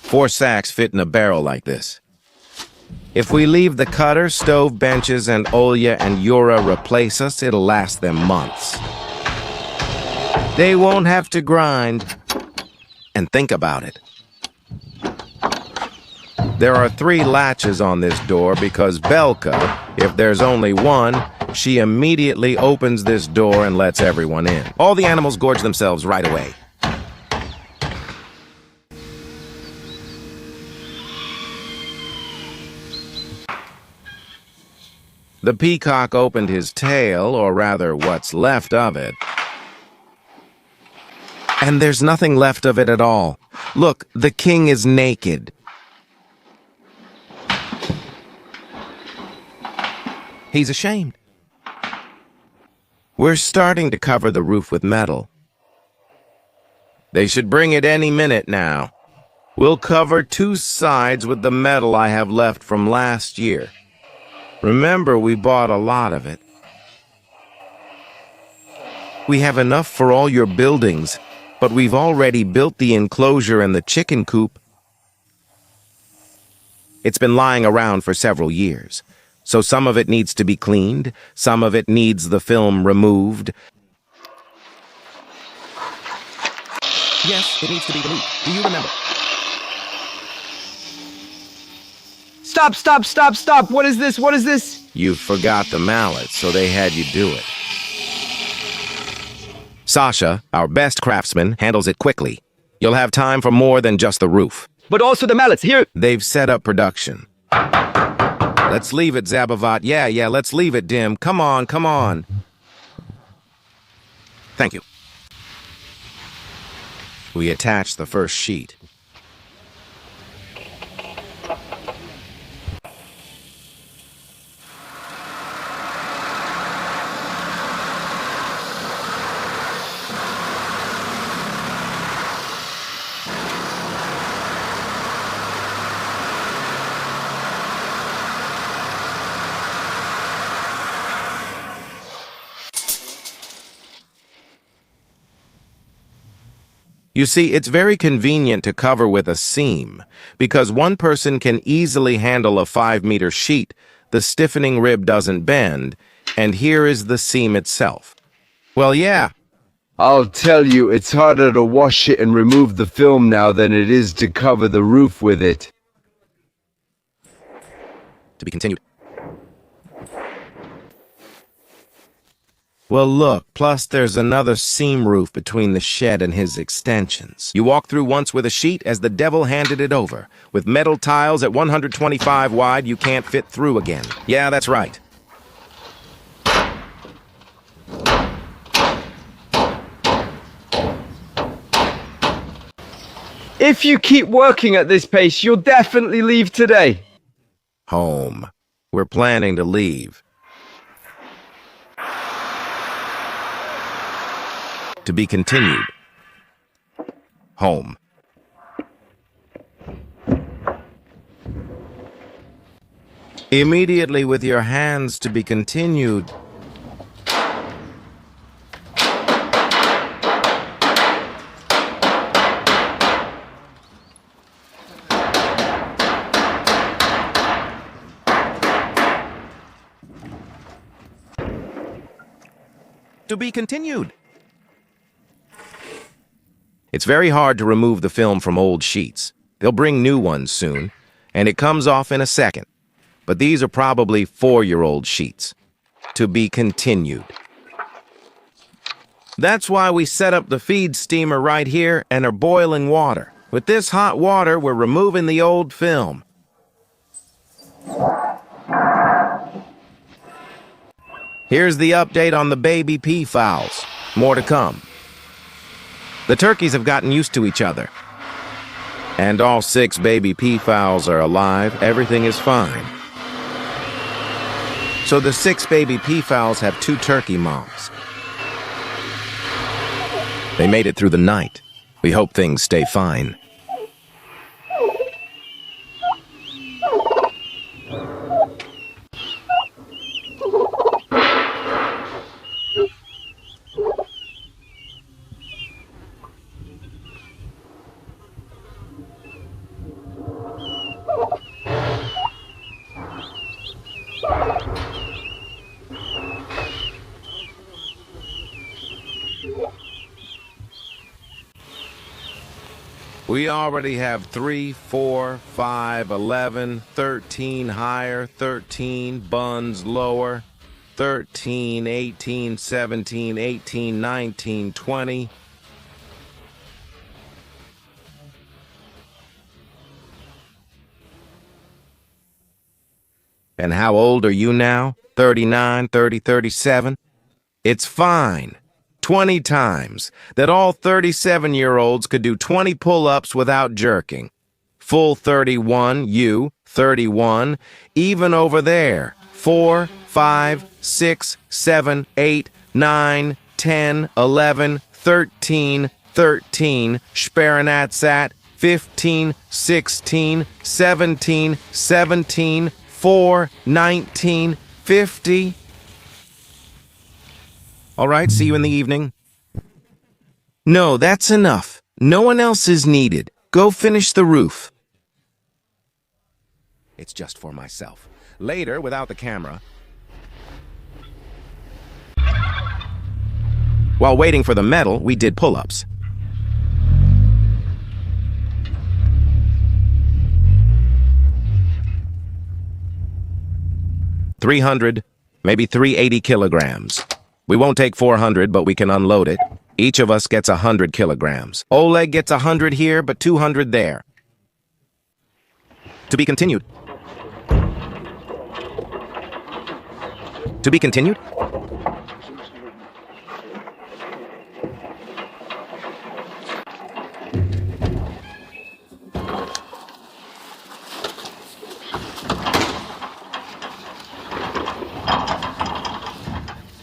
A: 4 sacks fit in a barrel like this. If we leave the cutter, stove benches, and Olya and Yura replace us, it'll last them months. They won't have to grind. And think about it. There are 3 latches on this door because Belka, if there's only one, she immediately opens this door and lets everyone in. All the animals gorge themselves right away. The peacock opened his tail, or rather what's left of it. And there's nothing left of it at all. Look, the king is naked. He's ashamed. We're starting to cover the roof with metal. They should bring it any minute now. We'll cover 2 sides with the metal I have left from last year. Remember, we bought a lot of it. We have enough for all your buildings, but we've already built the enclosure and the chicken coop. It's been lying around for several years, so some of it needs to be cleaned, some of it needs the film removed. Yes, it needs to be removed. Do you remember?
H: Stop, stop, stop, stop! What is this? What is this?
A: You forgot the mallet, so they had you do it. Sasha, our best craftsman, handles it quickly. You'll have time for more than just the roof.
H: But also the mallets, here!
A: They've set up production. Let's leave it, Zabavat. Yeah, let's leave it, Dim. Come on, come on. Thank you. We attach the first sheet. You see, it's very convenient to cover with a seam, because one person can easily handle a 5-meter sheet, the stiffening rib doesn't bend, and here is the seam itself. Well, yeah.
I: I'll tell you, it's harder to wash it and remove the film now than it is to cover the roof with it.
A: To be continued. Well, look, plus there's another seam roof between the shed and his extensions. You walk through once with a sheet as the devil handed it over. With metal tiles at 125 wide, you can't fit through again. Yeah, that's right.
I: If you keep working at this pace, you'll definitely leave today.
A: Home. We're planning to leave. To be continued. Home. Immediately with your hands to be continued. To be continued. It's very hard to remove the film from old sheets. They'll bring new ones soon, and it comes off in a second. But these are probably 4-year-old sheets. To be continued. That's why we set up the feed steamer right here and are boiling water. With this hot water, we're removing the old film. Here's the update on the baby peafowls. More to come. The turkeys have gotten used to each other. And all 6 baby peafowls are alive. Everything is fine. So the 6 baby peafowls have 2 turkey moms. They made it through the night. We hope things stay fine. We already have 3, 4, 5, 11, 13 higher, 13 buns lower, 13, 18, 17, 18, 19, 20. And how old are you now? 39, 30, 37? It's fine. 20 times that all 37-year-olds could do 20 pull-ups without jerking. Full 31, you, 31, even over there, 4, 5, 6, 7, 8, 9, 10, 11, 13, 13, Speranatsat, 15, 16, 17, 17, 4, 19, 50. All right, see you in the evening. No, that's enough. No one else is needed. Go finish the roof. It's just for myself. Later, without the camera. While waiting for the metal, we did pull-ups. $300, maybe 380 kilograms. We won't take 400, but we can unload it. Each of us gets 100 kilograms. Oleg gets 100 here, but 200 there. To be continued. To be continued?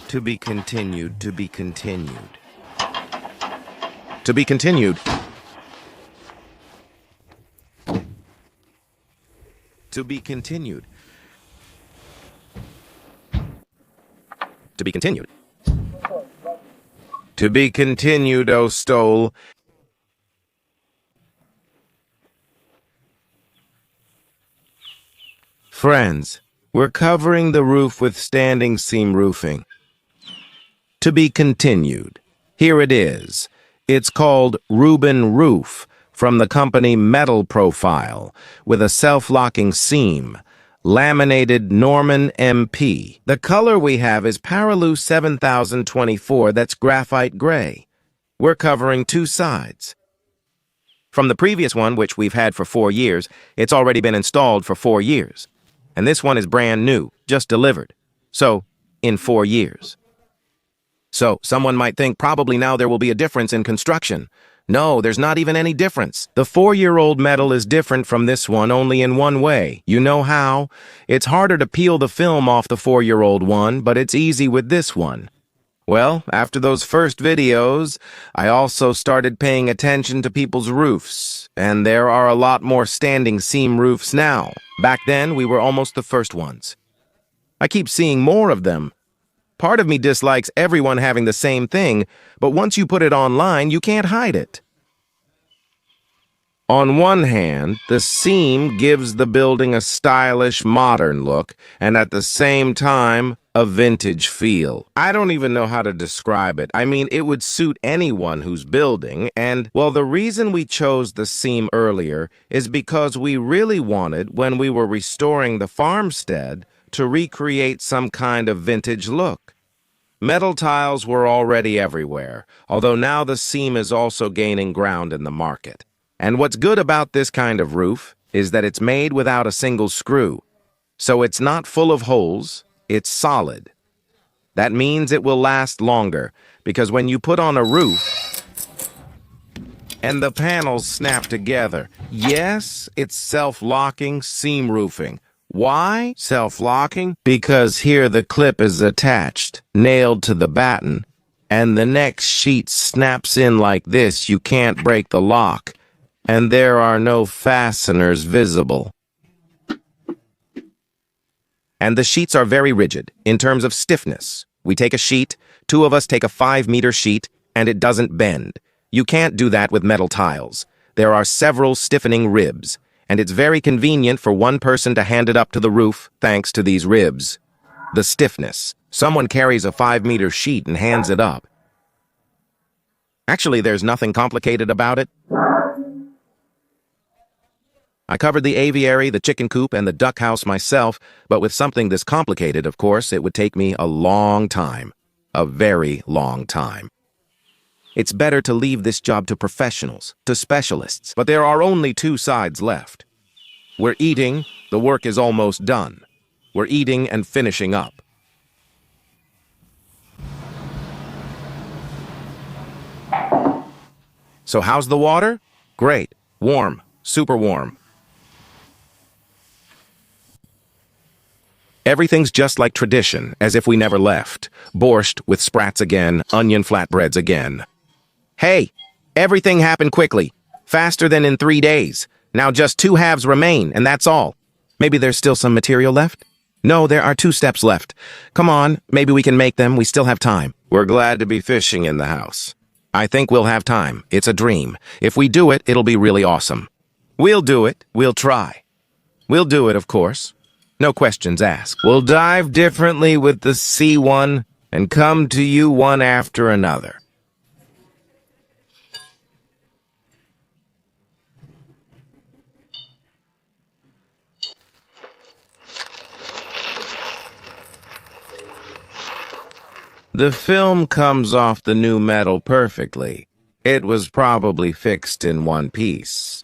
A: To be continued, to be continued. To be continued. To be continued. To be continued. To be continued, O Stole. Friends, we're covering the roof with standing seam roofing. To be continued. Here it is. It's called Reuben Roof from the company Metal Profile with a self-locking seam. Laminated Norman MP. The color we have is Paraloo 7024, that's graphite gray. We're covering two sides. From the previous one, which we've had for 4 years, it's already been installed for 4 years. And this one is brand new, just delivered. So, in 4 years. So, someone might think probably now there will be a difference in construction. No, there's not even any difference. The 4-year-old metal is different from this one only in one way. You know how? It's harder to peel the film off the 4-year-old one, but it's easy with this one. Well, after those first videos, I also started paying attention to people's roofs, and there are a lot more standing seam roofs now. Back then, we were almost the first ones. I keep seeing more of them. Part of me dislikes everyone having the same thing, but once you put it online, you can't hide it. On one hand, the seam gives the building a stylish, modern look, and at the same time, a vintage feel. I don't even know how to describe it. I mean, it would suit anyone who's building, and, well, the reason we chose the seam earlier is because we really wanted, when we were restoring the farmstead, to recreate some kind of vintage look. Metal tiles were already everywhere, although now the seam is also gaining ground in the market. And what's good about this kind of roof is that it's made without a single screw. So it's not full of holes, it's solid. That means it will last longer, because when you put on a roof and the panels snap together, yes, it's self-locking seam roofing. Why self-locking? Because here the clip is attached, nailed to the batten, and the next sheet snaps in like this. You can't break the lock, and there are no fasteners visible. And the sheets are very rigid in terms of stiffness. We take a sheet, 2 of us take a 5-meter sheet, and it doesn't bend. You can't do that with metal tiles. There are several stiffening ribs, and it's very convenient for one person to hand it up to the roof thanks to these ribs. The stiffness. Someone carries a 5-meter sheet and hands it up. Actually, there's nothing complicated about it. I covered the aviary, the chicken coop, and the duck house myself, but with something this complicated, of course, it would take me a long time. A very long time. It's better to leave this job to professionals, to specialists, but there are only 2 sides left. We're eating, the work is almost done. We're eating and finishing up. So how's the water? Great. Warm. Super warm. Everything's just like tradition, as if we never left. Borscht with sprats again, onion flatbreads again. Hey, everything happened quickly, faster than in 3 days. Now just 2 halves remain, and that's all. Maybe there's still some material left? No, there are 2 steps left. Come on, maybe we can make them. We still have time. We're glad to be fishing in the house. I think we'll have time. It's a dream. If we do it, it'll be really awesome. We'll do it. We'll try. We'll do it, of course. No questions asked. We'll dive differently with the C1 and come to you one after another. The film comes off the new metal perfectly. It was probably fixed in one piece.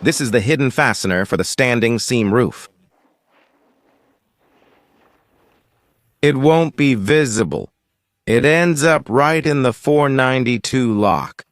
A: This is the hidden fastener for the standing seam roof. It won't be visible. It ends up right in the 492 lock.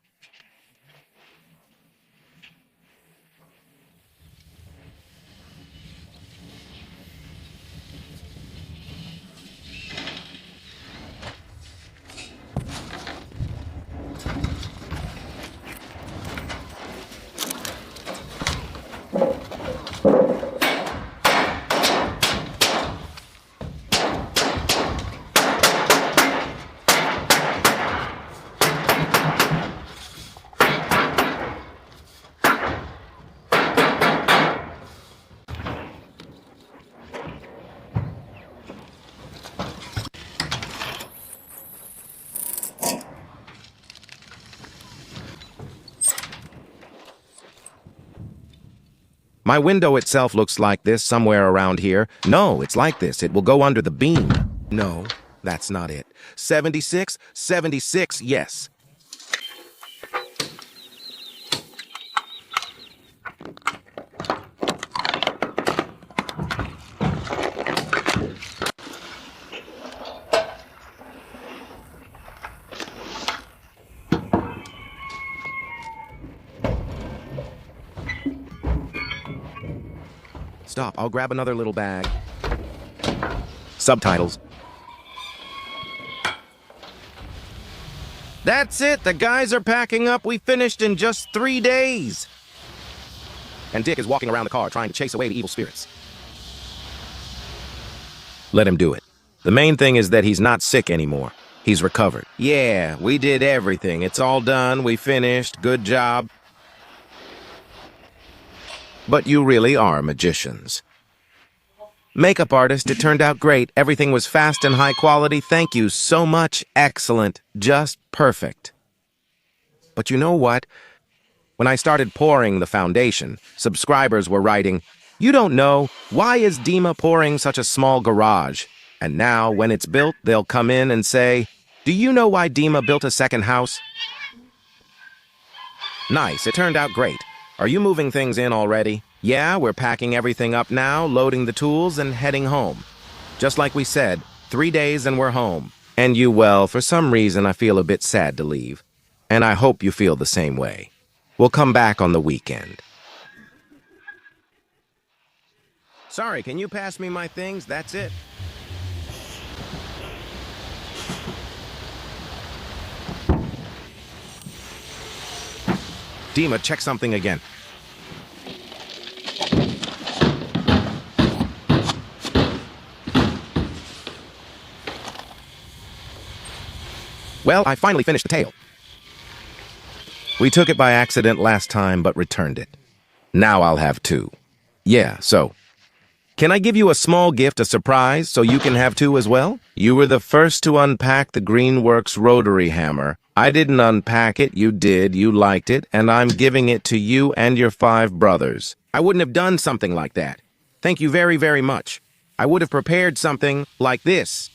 A: My window itself looks like this somewhere around here. No, it's like this. It will go under the beam. No, that's not it. 76, 76, yes. Stop, I'll grab another little bag. Subtitles. That's it, the guys are packing up. We finished in just 3 days. And Dick is walking around the car trying to chase away the evil spirits. Let him do it. The main thing is that he's not sick anymore. He's recovered. Yeah, we did everything. It's all done. We finished. Good job. But you really are magicians. Makeup artist, it turned out great. Everything was fast and high quality. Thank you so much. Excellent. Just perfect. But you know what? When I started pouring the foundation, subscribers were writing, "You don't know, why is Dima pouring such a small garage?" And now, when it's built, they'll come in and say, "Do you know why Dima built a second house?" Nice, it turned out great. Are you moving things in already? Yeah, we're packing everything up now, loading the tools, and heading home. Just like we said, 3 days and we're home. And you, well, for some reason I feel a bit sad to leave. And I hope you feel the same way. We'll come back on the weekend. Sorry, can you pass me my things? That's it. Dima, check something again. Well, I finally finished the tail. We took it by accident last time, but returned it. Now I'll have 2. Yeah, so. Can I give you a small gift, a surprise, so you can have 2 as well? You were the first to unpack the Greenworks rotary hammer. I didn't unpack it, you did, you liked it, and I'm giving it to you and your 5 brothers. I wouldn't have done something like that. Thank you very, very much. I would have prepared something like this.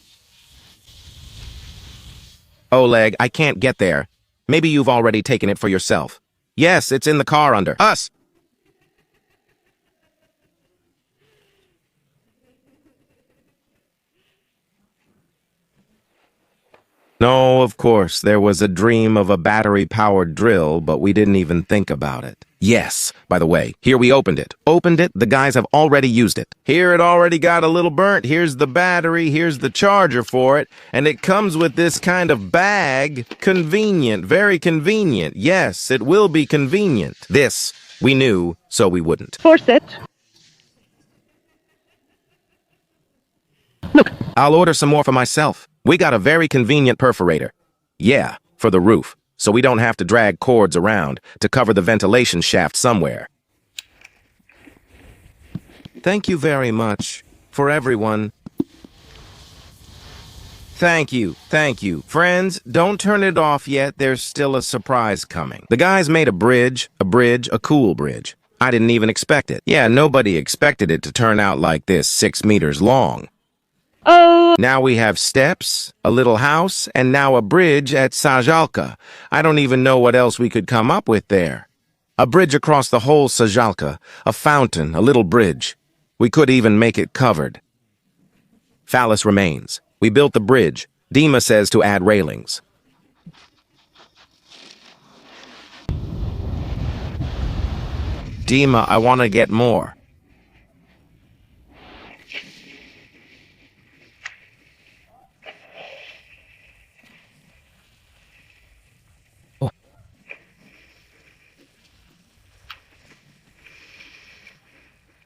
A: Oleg, I can't get there. Maybe you've already taken it for yourself. Yes, it's in the car under us. No, of course, there was a dream of a battery-powered drill, but we didn't even think about it. Yes, by the way, here we opened it. Opened it, the guys have already used it. Here it already got a little burnt. Here's the battery, here's the charger for it, and it comes with this kind of bag. Convenient, very convenient. Yes, it will be convenient. This, we knew, so we wouldn't.
F: Force it.
A: Look, I'll order some more for myself. We got a very convenient perforator. Yeah, for the roof, so we don't have to drag cords around to cover the ventilation shaft somewhere. Thank you very much for everyone. Thank you, thank you. Friends, don't turn it off yet. There's still a surprise coming. The guys made a cool bridge. I didn't even expect it. Yeah, nobody expected it to turn out like this, 6 meters long.
F: Oh!
A: Now we have steps, a little house, and now a bridge at Sajalka. I don't even know what else we could come up with there. A bridge across the whole Sajalka, a fountain, a little bridge. We could even make it covered. Phallus remains. We built the bridge. Dima says to add railings. Dima, I want to get more.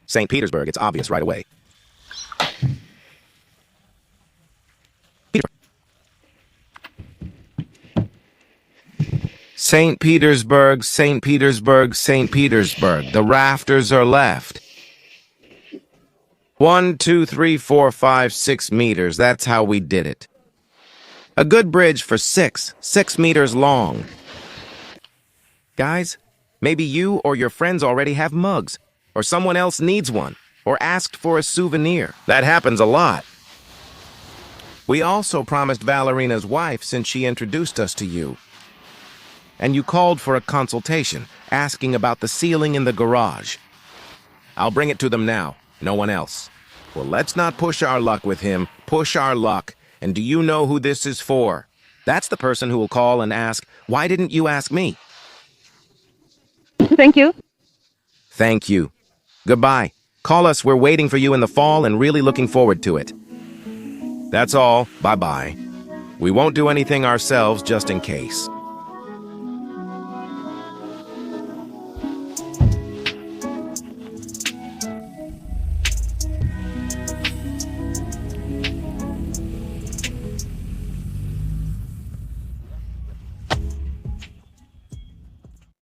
A: St. Petersburg, it's obvious right away. St. Petersburg, St. Petersburg, St. Petersburg. The rafters are left. 1, 2, 3, 4, 5, 6 meters. That's how we did it. A good bridge for 6 meters long. Guys, maybe you or your friends already have mugs. or someone else needs one, or asked for a souvenir. That happens a lot. We also promised Valerina's wife since she introduced us to you. And you called for a consultation, asking about the ceiling in the garage. I'll bring it to them now, no one else. Well, let's not push our luck with him, push our luck. And do you know who this is for? That's the person who will call and ask, why didn't you ask me?
F: Thank you.
A: Thank you. Goodbye. Call us, we're waiting for you in the fall and really looking forward to it. That's all, bye-bye. We won't do anything ourselves just in case.